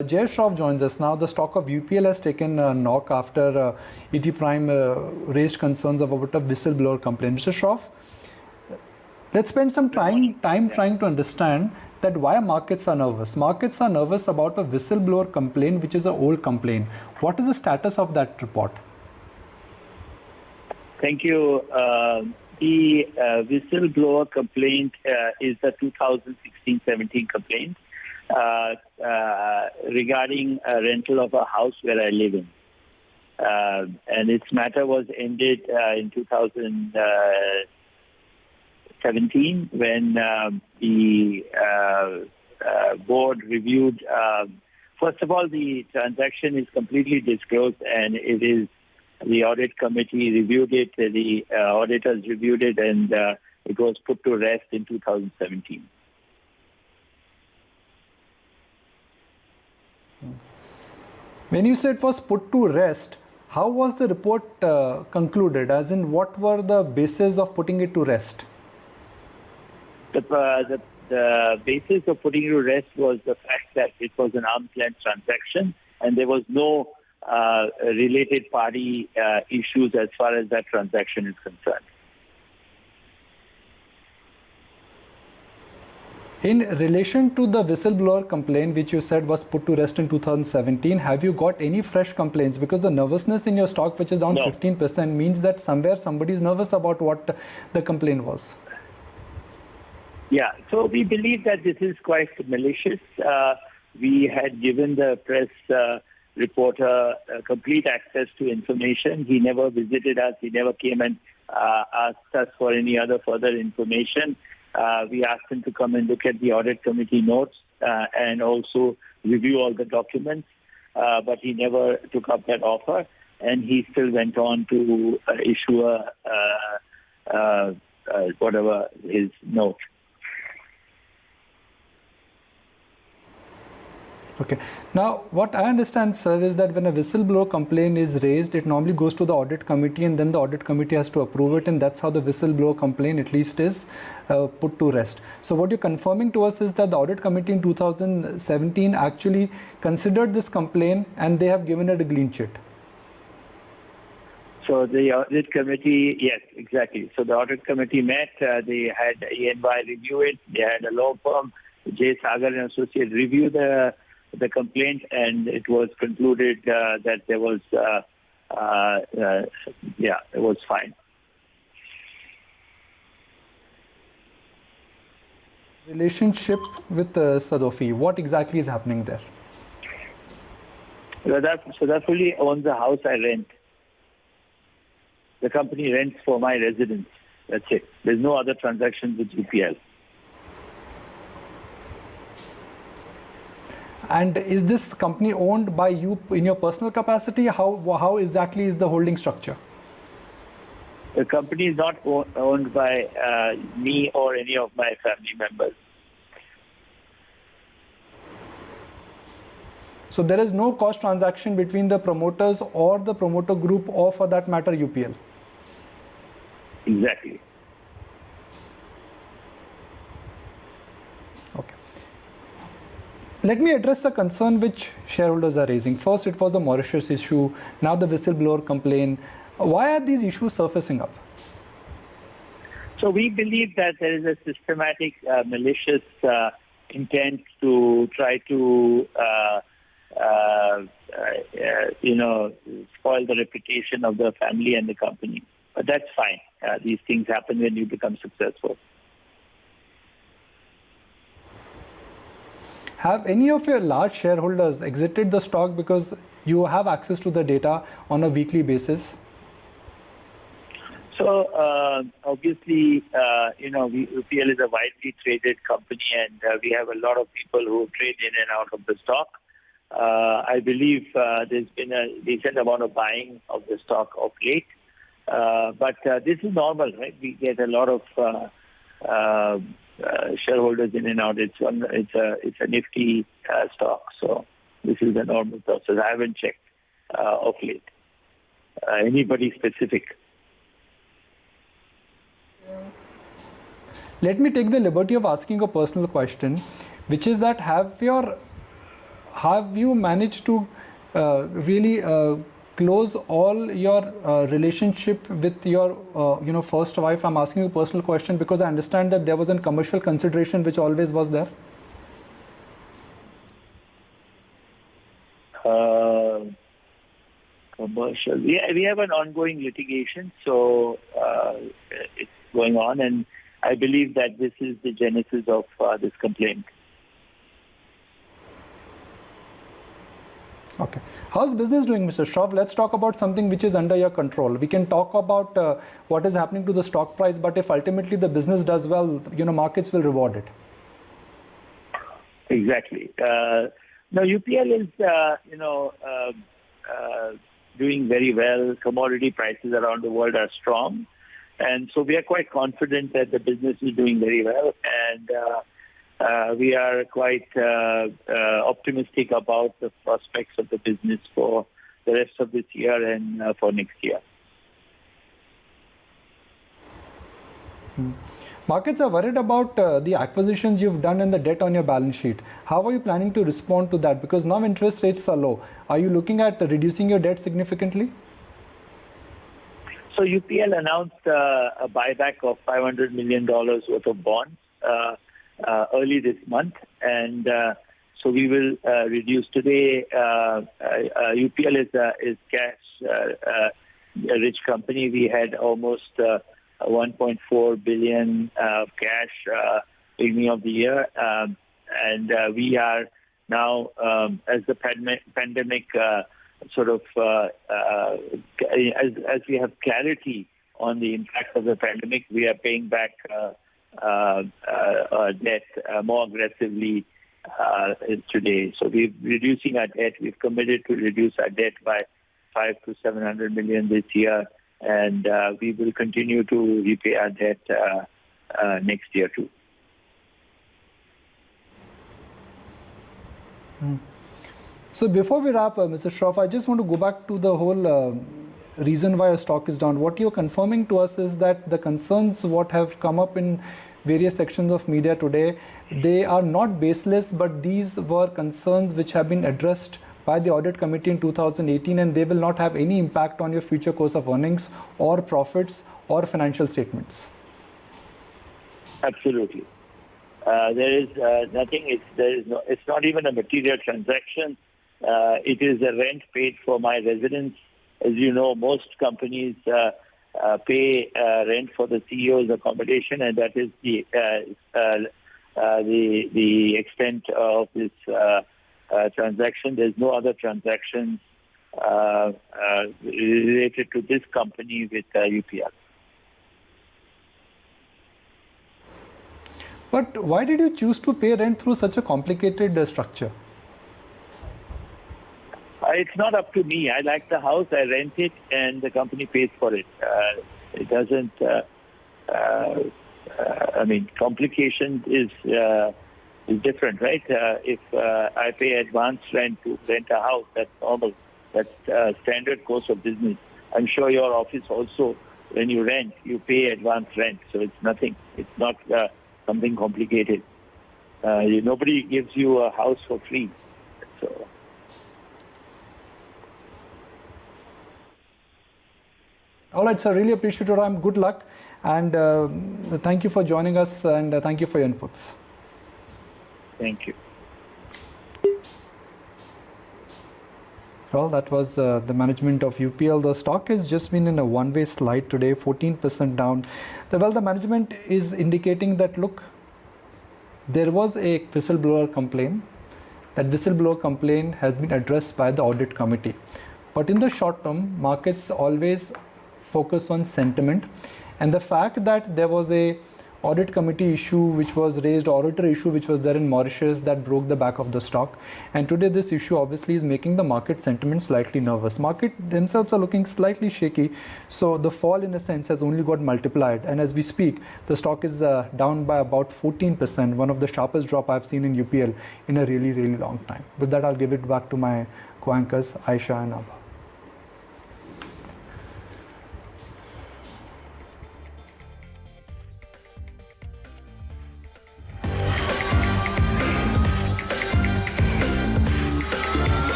Shroff joins us now. The stock of UPL has taken a knock after ET Prime raised concerns about a whistleblower complaint. Mr. Shroff, let's spend some time trying to understand that why markets are nervous. Markets are nervous about a whistleblower complaint, which is an old complaint. What is the status of that report? Thank you. The whistleblower complaint is the 2016-17 complaint regarding a rental of a house where I live in. And its matter was ended in 2017 when the board reviewed. First of all, the transaction is completely disclosed, and it is the audit committee reviewed it, the auditors reviewed it, and it was put to rest in 2017. When you said it was put to rest, how was the report concluded? As in, what were the basis of putting it to rest? The basis of putting it to rest was the fact that it was an arm's length transaction, and there was no related party issues as far as that transaction is concerned. In relation to the whistleblower complaint, which you said was put to rest in 2017, have you got any fresh complaints? Because the nervousness in your stock, which is down 15%, means that somewhere somebody is nervous about what the complaint was. Yeah, so we believe that this is quite malicious. We had given the press reporter complete access to information. He never visited us. He never came and asked us for any other further information. We asked him to come and look at the audit committee notes and also review all the documents, but he never took up that offer, and he still went on to issue whatever his note. Okay. Now, what I understand, sir, is that when a whistleblower complaint is raised, it normally goes to the audit committee, and then the audit committee has to approve it, and that's how the whistleblower complaint at least is put to rest. So what you're confirming to us is that the audit committee in 2017 actually considered this complaint, and they have given it a clean sheet. So the audit committee, yes, exactly. So the audit committee met, they had EY review it, they had a law firm, J. Sagar and Associates, review the complaint, and it was concluded that there was, it was fine. Relationship with Sadofi, what exactly is happening there? Sadafuli owns the house I rent. The company rents for my residence. That's it. There's no other transactions with UPL. And is this company owned by you in your personal capacity? How exactly is the holding structure? The company is not owned by me or any of my family members. So there is no cost transaction between the promoters or the promoter group, or for that matter, UPL? Exactly. Let me address the concern which shareholders are raising. First, it was the Mauritius issue, now the whistleblower complaint. Why are these issues surfacing up? So we believe that there is a systematic malicious intent to try to, spoil the reputation of the family and the company. But that's fine. These things happen when you become successful. Have any of your large shareholders exited the stock because you have access to the data on a weekly basis? So obviously, UPL is a widely traded company, and we have a lot of people who trade in and out of the stock. I believe there's been a decent amount of buying of the stock of late, but this is normal, right? We get a lot of shareholders in and out. It's a nifty stock, so this is a normal process. I haven't checked of late anybody specific. Let me take the liberty of asking a personal question, which is that have you managed to really close all your relationship with your first wife? I'm asking you a personal question because I understand that there was a commercial consideration which always was there. Commercial. We have an ongoing litigation, so it's going on, and I believe that this is the genesis of this complaint. Okay. How's business doing, Mr. Shroff? Let's talk about something which is under your control. We can talk about what is happening to the stock price, but if ultimately the business does well, markets will reward it. Exactly. Now, UPL is, doing very well. Commodity prices around the world are strong. And so we are quite confident that the business is doing very well. And we are quite optimistic about the prospects of the business for the rest of this year and for next year. Markets are worried about the acquisitions you've done and the debt on your balance sheet. How are you planning to respond to that? Because now interest rates are low. Are you looking at reducing your debt significantly? So UPL announced a buyback of $500 million worth of bonds early this month. And so we will reduce today. UPL is cash rich company. We had almost 1.4 billion of cash beginning of the year. And we are now, as the pandemic as we have clarity on the impact of the pandemic, we are paying back debt more aggressively today. So we're reducing our debt. We've committed to reduce our debt by 500 to 700 million this year, and we will continue to repay our debt next year too. So before we wrap, Mr. Shroff, I just want to go back to the whole reason why your stock is down. What you're confirming to us is that the concerns what have come up in various sections of media today, they are not baseless, but these were concerns which have been addressed by the audit committee in 2018, and they will not have any impact on your future course of earnings or profits or financial statements. Absolutely. There is nothing. It's not even a material transaction. It is a rent paid for my residence. As you know, most companies pay rent for the CEO's accommodation, and that is the extent of this transaction. There's no other transactions related to this company with UPL. But why did you choose to pay rent through such a complicated structure? It's not up to me. I like the house, I rent it, and the company pays for it. It doesn't, complication is different, right? If I pay advance rent to rent a house, that's normal. That's standard course of business. I'm sure your office also, when you rent, you pay advance rent. So it's nothing. It's not something complicated. Nobody gives you a house for free. So. All right, sir. Really appreciate your time. Good luck. And thank you for joining us, and thank you for your inputs. Thank you. Well, that was the management of UPL. The stock has just been in a one-way slide today, 14% down. The management is indicating that, look, there was a whistleblower complaint. That whistleblower complaint has been addressed by the audit committee. But in the short term, markets always focus on sentiment, and the fact that there was a audit committee issue which was raised, auditor issue which was there in Mauritius, that broke the back of the stock. And today this issue obviously is making the market sentiment slightly nervous. Market themselves are looking slightly shaky, so the fall in a sense has only got multiplied, and as we speak the stock is down by about 14%, one of the sharpest drop I've seen in UPL in a really long time. With that, I'll give it back to my co-anchors Aisha and Abha.